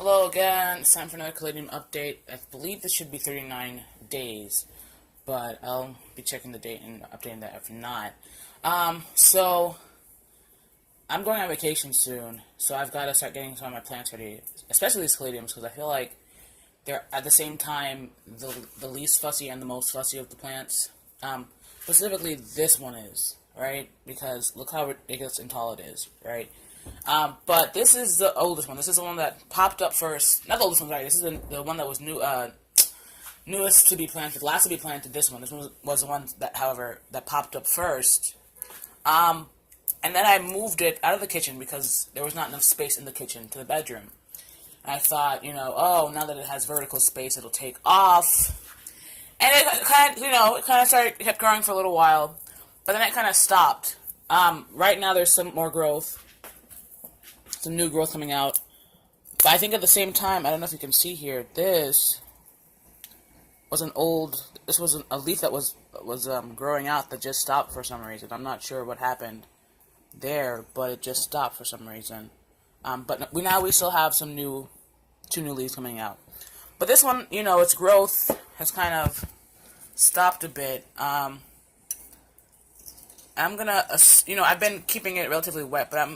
Hello again, it's time for another Caladium update. I believe this should be 39 days, but I'll be checking the date and updating that if not. So, I'm going on vacation soon, so I've got to start getting some of my plants ready, especially these Caladiums, because I feel like they're at the same time the least fussy and the most fussy of the plants. Specifically, this one is, right? Because look how ridiculous and tall it is, right? But this is the oldest one. This is the one that popped up first. Not the oldest one, right? This is the one that was newest to be planted, last to be planted. This one was the one that, however, that popped up first. And then I moved it out of the kitchen because there was not enough space in the kitchen to the bedroom. And I thought, oh, now that it has vertical space, it'll take off. And it kept growing for a little while, but then it kind of stopped. Right now there's some more growth. Some new growth coming out. But I think at the same time, I don't know if you can see here, this was a leaf that was growing out that just stopped for some reason. I'm not sure what happened there, but it just stopped for some reason. But now we still have two new leaves coming out. But this one, its growth has kind of stopped a bit. I'm gonna, I've been keeping it relatively wet, but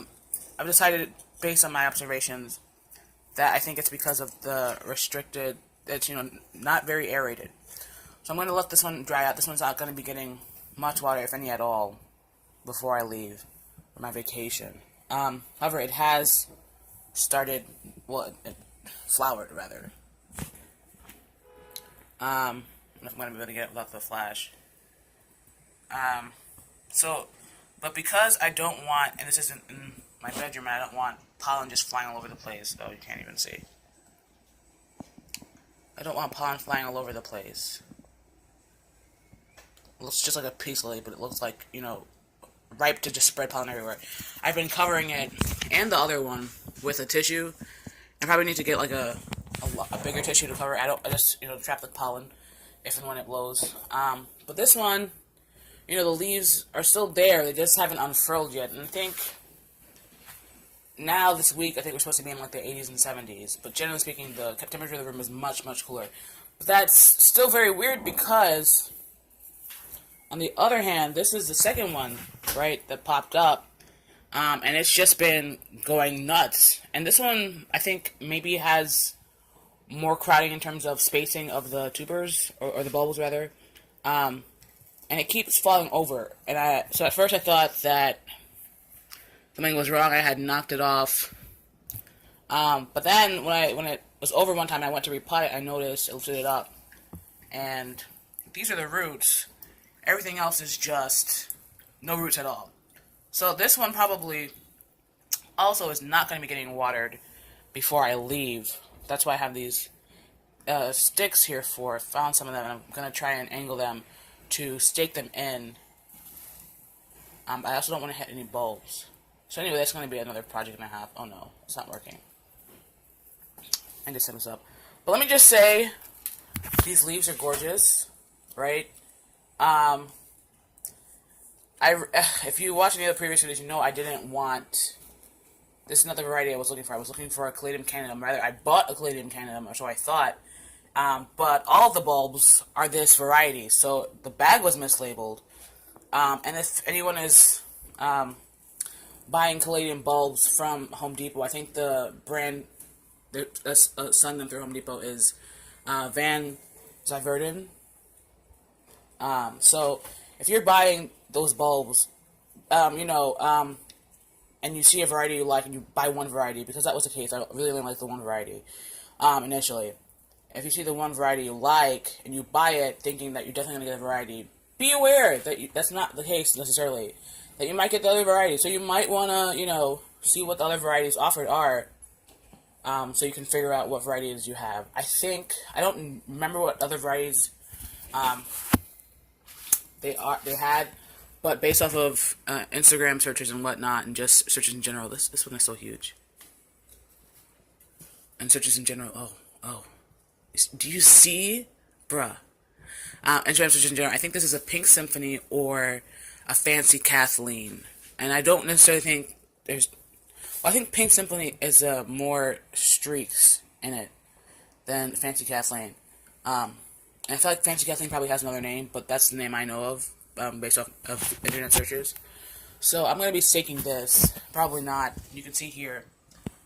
I've decided, based on my observations, that I think it's because of the restricted, it's, not very aerated. So I'm going to let this one dry out. This one's not going to be getting much water, if any at all, before I leave for my vacation. However, it has started, it flowered, rather. I don't know if I'm going to be able to get it without the flash. But because I don't want, and this isn't in my bedroom, and I don't want pollen just flying all over the place. Oh, you can't even see. I don't want pollen flying all over the place. It looks just like a peace lily, but it looks like, ripe to just spread pollen everywhere. I've been covering it, and the other one, with a tissue. I probably need to get, like, a bigger tissue to cover it. I just, trap the pollen if and when it blows. But this one, the leaves are still there. They just haven't unfurled yet. And I think now this week, I think we're supposed to be in like the 80s and 70s. But generally speaking, the temperature of the room is much, much cooler. But that's still very weird because, on the other hand, this is the second one, right, that popped up. And it's just been going nuts. And this one, I think, maybe has more crowding in terms of spacing of the tubers, or the bulbs, rather. And it keeps falling over. And so at first I thought that something was wrong. I had knocked it off. But then when it was over one time, I went to repot it. I noticed it lifted it up, and these are the roots. Everything else is just no roots at all. So this one probably also is not going to be getting watered before I leave. That's why I have these sticks here for. I found some of them, and I'm going to try and angle them to stake them in. I also don't want to hit any bulbs. So anyway, that's going to be another project and a half. Oh no, it's not working. I just set this up. But let me just say, these leaves are gorgeous, right? If you watch any of the previous videos, you know I didn't want. This is another variety I was looking for. I was looking for a Caladium candidum. Rather, I bought a Caladium candidum, or so I thought. But all of the bulbs are this variety, so the bag was mislabeled. And if anyone is buying Caladium bulbs from Home Depot, I think the brand that's selling them through Home Depot is Van Zyverden. So if you're buying those bulbs, and you see a variety you like, and you buy one variety, because that was the case. I really only liked the one variety initially. If you see the one variety you like, and you buy it thinking that you're definitely going to get a variety, be aware that that's not the case necessarily. That you might get the other variety. So you might want to, see what the other varieties offered are, so you can figure out what varieties you have. I don't remember what other varieties they had, but based off of Instagram searches and whatnot, and just searches in general, this one is so huge. And searches in general, oh. Do you see? Bruh. Instagram searches in general, I think this is a Pink Symphony or a Fancy Kathleen. And I don't necessarily think there's... Well, I think Pink Symphony is more streaks in it than Fancy Kathleen. And I feel like Fancy Kathleen probably has another name, but that's the name I know of, based off of internet searches. So I'm going to be staking this. Probably not. You can see here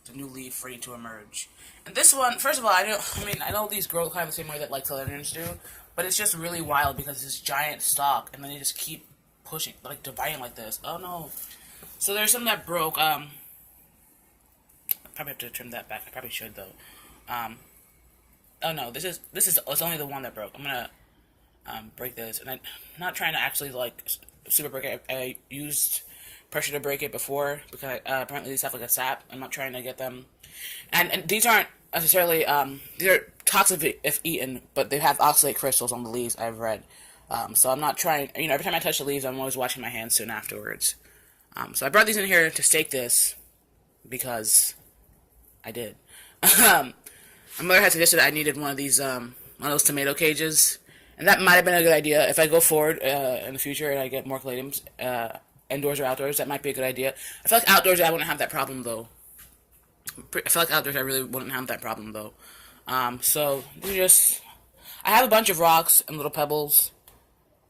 the new leaf ready to emerge. And this one, first of all, I know these grow kind of the same way that like Caladiums do, but it's just really wild because it's this giant stalk, and then they just keep pushing, like dividing like this. Oh no! So there's some that broke. I probably have to trim that back. I probably should though. Oh no, this is it's only the one that broke. I'm gonna break this, and I'm not trying to actually like super break it. I used pressure to break it before because apparently these have like a sap. I'm not trying to get them, and these aren't necessarily these are toxic if eaten, but they have oxalate crystals on the leaves. I've read, so I'm not trying. Every time I touch the leaves, I'm always washing my hands soon afterwards. So I brought these in here to stake this because I did. My mother had suggested I needed one of those tomato cages, and that might have been a good idea. If I go forward in the future and I get more Caladiums, indoors or outdoors, that might be a good idea. I feel like outdoors I wouldn't have that problem though. So I have a bunch of rocks and little pebbles.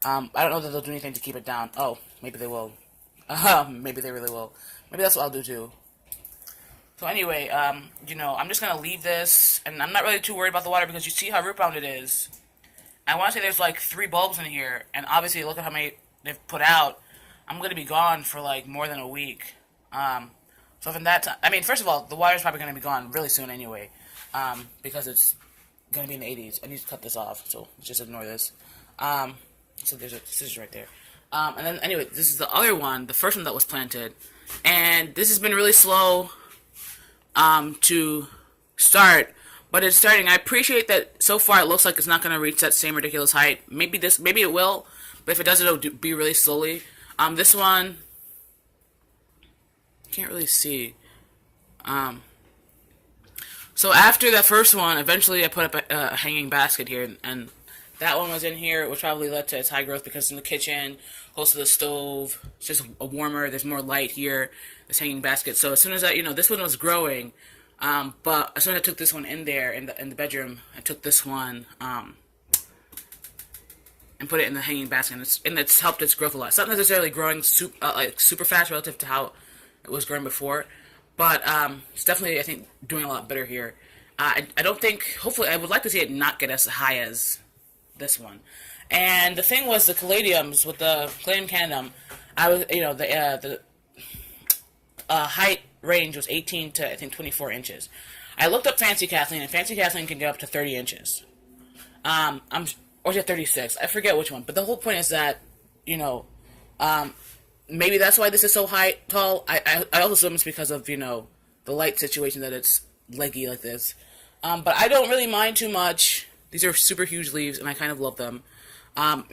I don't know that they'll do anything to keep it down. Oh, maybe they will. Maybe they really will. Maybe that's what I'll do too. So anyway, I'm just going to leave this, and I'm not really too worried about the water because you see how root bound it is. I want to say there's like 3 bulbs in here, and obviously look at how many they've put out. I'm going to be gone for like more than a week. So from that time, first of all, the water's probably going to be gone really soon anyway, because it's going to be in the 80s. I need to cut this off, so just ignore this. So there's a scissors right there. And then anyway, this is the other one, the first one that was planted, and this has been really slow to start, but it's starting. I appreciate that so far it looks like it's not going to reach that same ridiculous height. Maybe it will, but if it does, it'll be really slowly. This one, can't really see. So after that first one, eventually I put up a hanging basket here, and that one was in here, which probably led to its high growth because it's in the kitchen, close to the stove. It's just a warmer. There's more light here. This hanging basket. So as soon as this one was growing, but as soon as I took this one in there in the bedroom, I took this one and put it in the hanging basket, and it's helped its growth a lot. It's not necessarily growing super fast relative to how it was growing before, but it's definitely, I think, doing a lot better here. I don't think. Hopefully, I would like to see it not get as high as this one. And the thing was, the Caladiums with the Caladium candidum, I was, the height range was 18 to I think 24 inches. I looked up Fancy Kathleen, and Fancy Kathleen can get up to 30 inches. Or is it 36? I forget which one. But the whole point is that, maybe that's why this is so tall. I also assume it's because of, the light situation that it's leggy like this. But I don't really mind too much. These are super huge leaves, and I kind of love them. I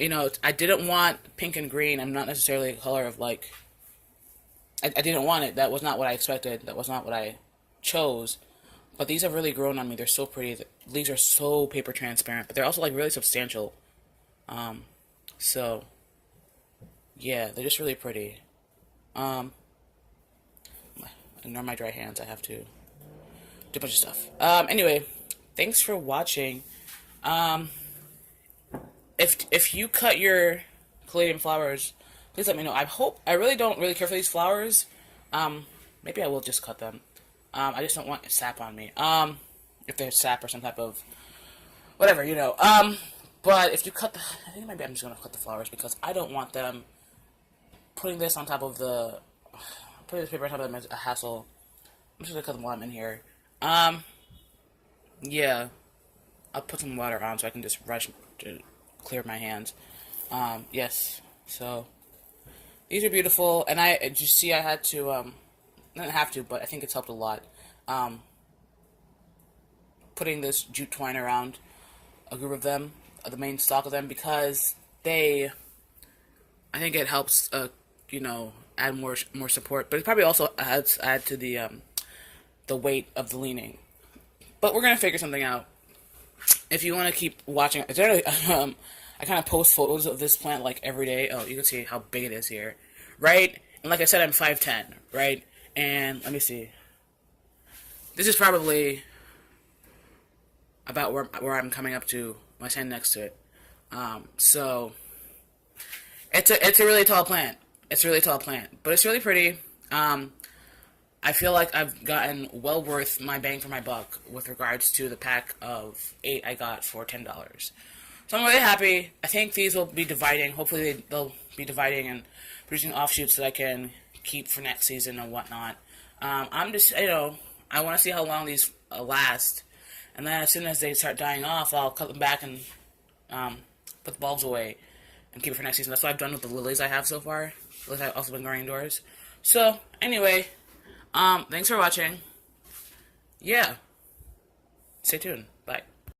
didn't want pink and green. I'm not necessarily a color of, like... I didn't want it. That was not what I expected. That was not what I chose. But these have really grown on me. They're so pretty. The leaves are so paper transparent, but they're also, like, really substantial. So... yeah, they're just really pretty. Ignore my dry hands. I have to do a bunch of stuff. Anyway, thanks for watching. If you cut your Caladium flowers, please let me know. I really don't really care for these flowers. Maybe I will just cut them. I just don't want sap on me. If there's sap or some type of whatever, but if you cut I think maybe I'm just gonna cut the flowers because I don't want them putting this paper on top of them is a hassle. I'm just gonna cut them while I'm in here. Yeah. I'll put some water on so I can just rush to clear my hands. Yes. So these are beautiful, and you see I had to not have to, but I think it's helped a lot. Putting this jute twine around a group of them, the main stalk of them, because I think it helps add more support, but it probably also add to the weight of the leaning. But we're gonna figure something out. If you want to keep watching, generally, I kind of post photos of this plant like every day. Oh, you can see how big it is here, right? And like I said, I'm 5'10", right? And let me see. This is probably about where I'm coming up to my stand next to it. So it's a really tall plant. It's a really tall plant, but it's really pretty. I feel like I've gotten well worth my bang for my buck with regards to the pack of 8 I got for $10. So I'm really happy. I think these will be dividing. Hopefully they'll be dividing and producing offshoots that I can keep for next season and whatnot. I'm just, I want to see how long these last. And then as soon as they start dying off, I'll cut them back and put the bulbs away and keep it for next season. That's what I've done with the lilies I have so far. Lilies I've also been growing indoors. So, anyway, thanks for watching. Yeah. Stay tuned. Bye.